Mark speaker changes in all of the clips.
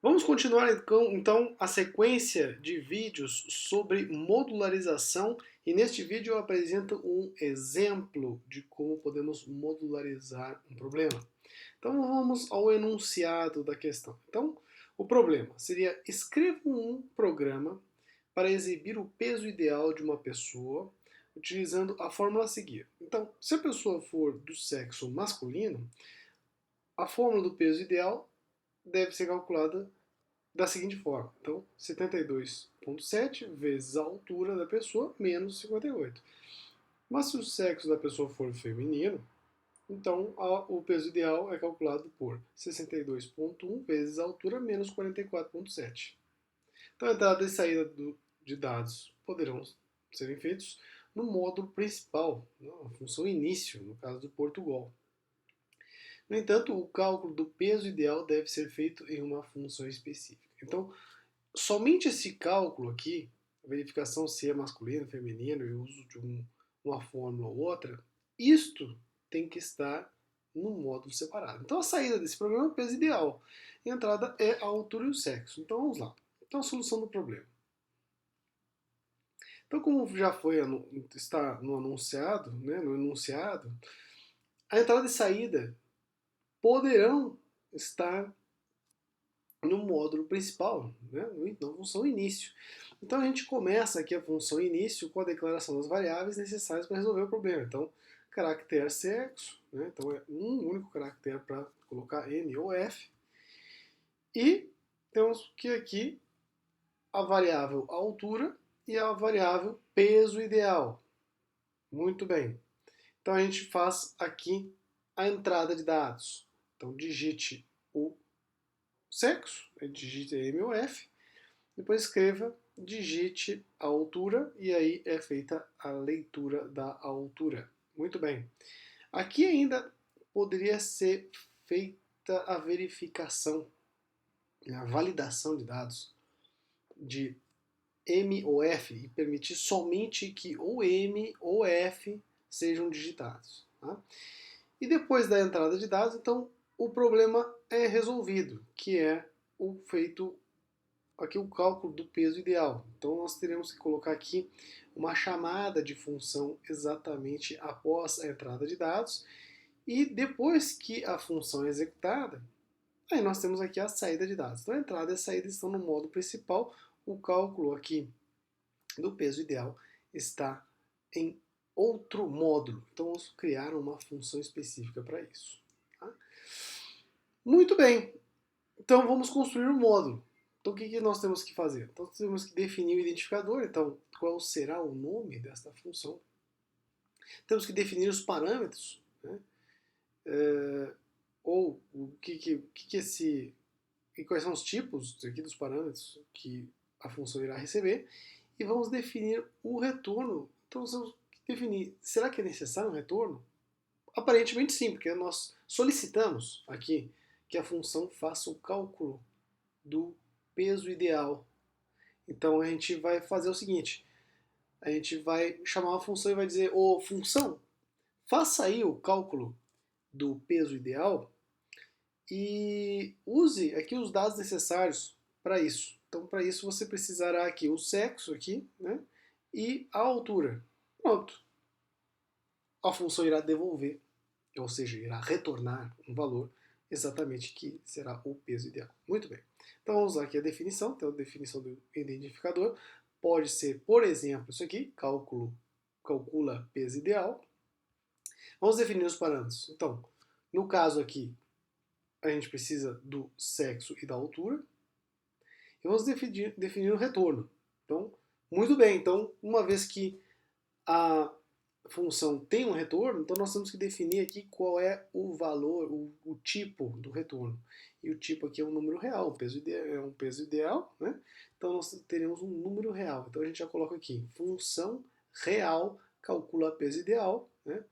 Speaker 1: Vamos continuar então a sequência de vídeos sobre modularização e neste vídeo eu apresento um exemplo de como podemos modularizar um problema. Então vamos ao enunciado da questão. Então o problema seria: escreva um programa para exibir o peso ideal de uma pessoa utilizando a fórmula a seguir. Então, se a pessoa for do sexo masculino, a fórmula do peso ideal deve ser calculada da seguinte forma. Então, 72,7 vezes a altura da pessoa menos 58. Mas se o sexo da pessoa for feminino, então o peso ideal é calculado por 62,1 vezes a altura menos 44,7. Então, a entrada e saída de dados poderão serem feitos no módulo principal, a função início, no caso do Portugal. No entanto, o cálculo do peso ideal deve ser feito em uma função específica. Então, somente esse cálculo aqui, a verificação se é masculino, feminino e o uso de uma fórmula ou outra, isto tem que estar no módulo separado. Então a saída desse programa é o peso ideal. E a entrada é a altura e o sexo. Então vamos lá. Então a solução do problema. Então como já foi está no anunciado, né, no enunciado, a entrada e saída poderão estar no módulo principal, né, na função início. Então a gente começa aqui a função início com a declaração das variáveis necessárias para resolver o problema. Então, caractere sexo, né, então é um único caractere para colocar M ou F. E temos que aqui a variável altura e a variável peso ideal. Muito bem. Então a gente faz aqui a entrada de dados. Então digite o sexo, digite M ou F, depois escreva, digite a altura e aí é feita a leitura da altura. Muito bem. Aqui ainda poderia ser feita a verificação, a validação de dados de M ou F e permitir somente que ou M ou F sejam digitados. Tá? E depois da entrada de dados, então o problema é resolvido, que é o feito aqui o cálculo do peso ideal. Então nós teremos que colocar aqui uma chamada de função exatamente após a entrada de dados e depois que a função é executada, aí nós temos aqui a saída de dados. Então a entrada e a saída estão no modo principal, o cálculo aqui do peso ideal está em outro módulo. Então vamos criar uma função específica para isso. Tá? Muito bem, então vamos construir um módulo. Então o que nós temos que fazer? Então temos que definir o identificador. Então qual será o nome desta função? Temos que definir os parâmetros, né? Ou e quais são os tipos aqui dos parâmetros que a função irá receber. E vamos definir o retorno. Então nós temos que definir, será que é necessário um retorno? Aparentemente sim, porque nós solicitamos aqui que a função faça o cálculo do peso ideal. Então a gente vai fazer o seguinte, a gente vai chamar uma função e vai dizer: ô função, faça aí o cálculo do peso ideal e use aqui os dados necessários para isso. Então para isso você precisará aqui o sexo aqui, né, e a altura. Pronto. A função irá devolver, ou seja, irá retornar um valor exatamente que será o peso ideal. Muito bem. Então vamos usar aqui a definição. Então a definição do identificador pode ser, por exemplo, isso aqui, calcula peso ideal. Vamos definir os parâmetros. Então, no caso aqui, a gente precisa do sexo e da altura. E vamos definir o retorno. Então, muito bem. Então, uma vez que a função tem um retorno, então nós temos que definir aqui qual é o valor, o tipo do retorno. E o tipo aqui é um número real, é um peso ideal, né? Então nós teremos um número real. Então a gente já coloca aqui, função real calcula peso ideal, né?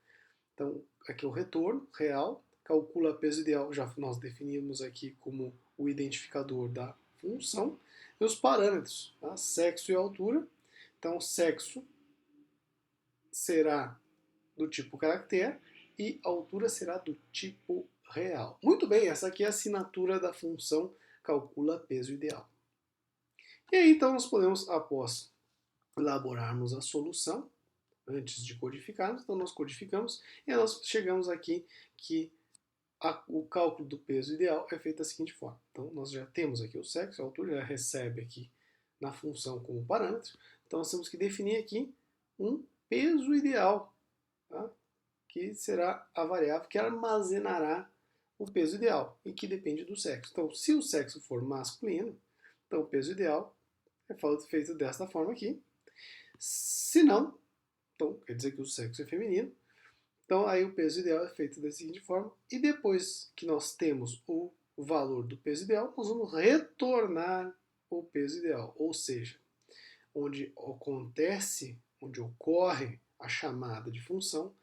Speaker 1: Então aqui é o retorno real, calcula peso ideal, já nós definimos aqui como o identificador da função. E os parâmetros, tá? Sexo e altura. Então sexo será do tipo caractere e a altura será do tipo real. Muito bem, essa aqui é a assinatura da função calcula peso ideal. E aí, então, nós podemos, após elaborarmos a solução, antes de codificarmos, então nós codificamos e nós chegamos aqui que o cálculo do peso ideal é feito da seguinte forma. Então, nós já temos aqui o sexo, a altura, já recebe aqui na função como parâmetro. Então, nós temos que definir aqui um peso ideal, tá? Que será a variável que armazenará o peso ideal e que depende do sexo. Então, se o sexo for masculino, então o peso ideal é feito desta forma aqui. Se não, então quer dizer que o sexo é feminino. Então aí o peso ideal é feito da seguinte forma. E depois que nós temos o valor do peso ideal, nós vamos retornar o peso ideal. Ou seja, onde ocorre a chamada de função,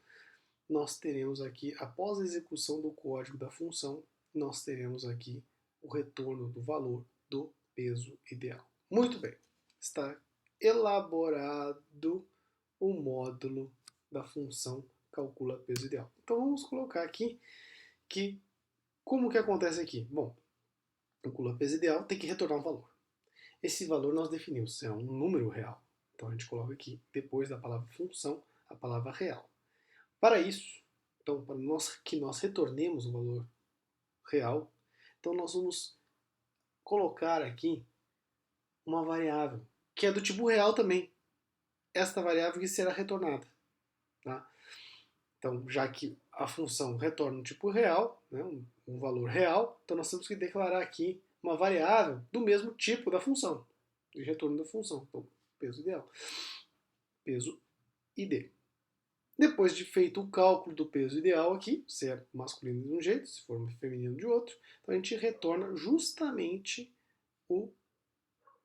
Speaker 1: nós teremos aqui, após a execução do código da função, nós teremos aqui o retorno do valor do peso ideal. Muito bem, está elaborado o módulo da função calcula peso ideal. Então vamos colocar aqui que como que acontece aqui? Bom, calcula peso ideal tem que retornar um valor. Esse valor nós definimos, é um número real. Então a gente coloca aqui, depois da palavra função, a palavra real. Para isso, então, para que nós retornemos o valor real, então nós vamos colocar aqui uma variável, que é do tipo real também. Esta variável que será retornada. Tá? Então, já que a função retorna um tipo real, né, um valor real, então nós temos que declarar aqui uma variável do mesmo tipo da função, de retorno da função. Então, peso ideal. Peso ID. Depois de feito o cálculo do peso ideal aqui, se é masculino de um jeito, se for feminino de outro, então a gente retorna justamente o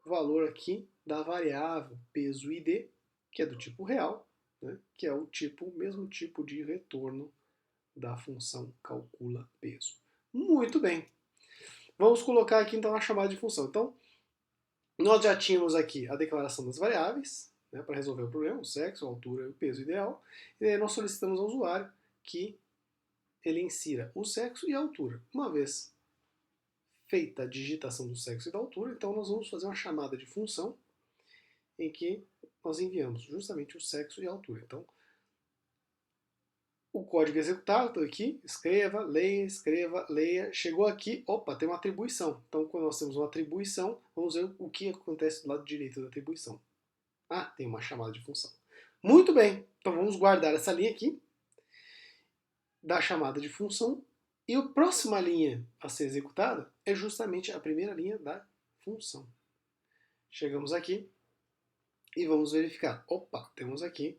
Speaker 1: valor aqui da variável peso ID, que é do tipo real, né, que é o mesmo tipo de retorno da função calcula peso. Muito bem. Vamos colocar aqui então a chamada de função. Então, nós já tínhamos aqui a declaração das variáveis, né, para resolver o problema, o sexo, a altura e o peso ideal. E aí nós solicitamos ao usuário que ele insira o sexo e a altura. Uma vez feita a digitação do sexo e da altura, então nós vamos fazer uma chamada de função em que nós enviamos justamente o sexo e a altura. Então, o código executado, estou aqui, escreva, leia, chegou aqui, opa, tem uma atribuição. Então, quando nós temos uma atribuição, vamos ver o que acontece do lado direito da atribuição. Ah, tem uma chamada de função. Muito bem, então vamos guardar essa linha aqui, da chamada de função, e a próxima linha a ser executada é justamente a primeira linha da função. Chegamos aqui e vamos verificar. Opa, temos aqui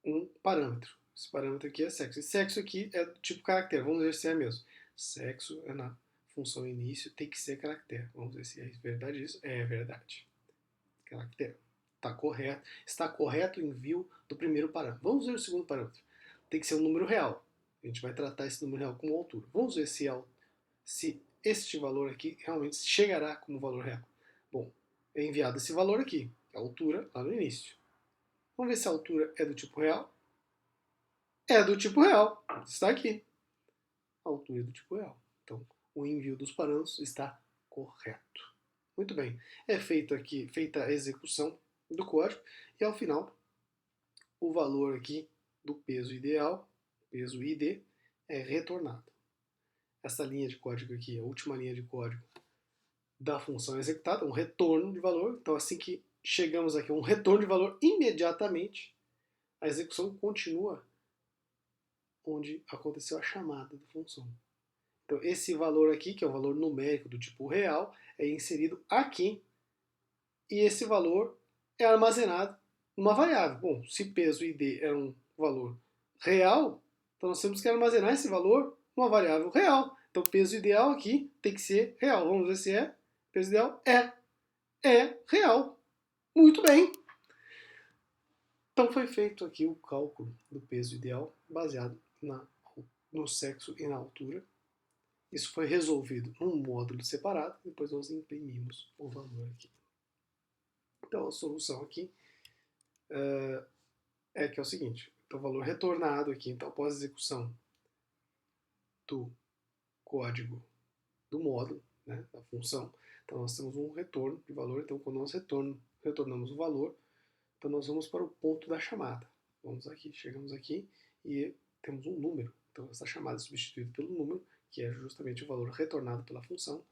Speaker 1: um parâmetro. Esse parâmetro aqui é sexo. E sexo aqui é do tipo caractere. Vamos ver se é mesmo. Sexo é na função início, tem que ser caractere. Vamos ver se é verdade isso. É verdade. Caractere. Está correto. Está correto o envio do primeiro parâmetro. Vamos ver o segundo parâmetro. Tem que ser um número real. A gente vai tratar esse número real como altura. Vamos ver se este valor aqui realmente chegará como valor real. Bom, é enviado esse valor aqui, a altura, lá no início. Vamos ver se a altura é do tipo real. É do tipo real. Está aqui. A altura é do tipo real. Então, o envio dos parâmetros está correto. Muito bem. É feita a execução do código e ao final o valor aqui do peso ideal, peso ID, é retornado. Essa linha de código aqui, a última linha de código da função executada, um retorno de valor. Então, assim que chegamos aqui a um retorno de valor, imediatamente a execução continua onde aconteceu a chamada da função. Então, esse valor aqui, que é um valor numérico do tipo real, é inserido aqui e esse valor é armazenado numa variável. Bom, se peso ID é um valor real, então nós temos que armazenar esse valor numa variável real. Então, peso ideal aqui tem que ser real. Vamos ver se é. Peso ideal é real. Muito bem. Então, foi feito aqui o cálculo do peso ideal baseado no sexo e na altura. Isso foi resolvido num módulo separado, depois nós imprimimos o valor aqui. Então a solução aqui é que é o seguinte, então o valor retornado aqui, então após a execução do código do módulo, né, da função. Então nós temos um retorno de valor, então quando nós retornamos o valor, então nós vamos para o ponto da chamada. Vamos aqui, chegamos aqui e temos um número. Então essa chamada é substituída pelo número, que é justamente o valor retornado pela função,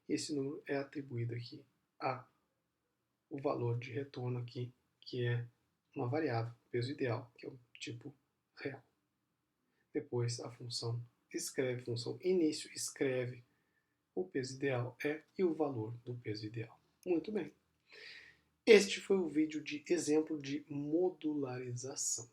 Speaker 1: e esse número é atribuído aqui a o valor de retorno aqui, que é uma variável, peso ideal, que é o tipo real. Depois a função início escreve o peso ideal e o valor do peso ideal. Muito bem. Este foi o vídeo de exemplo de modularização.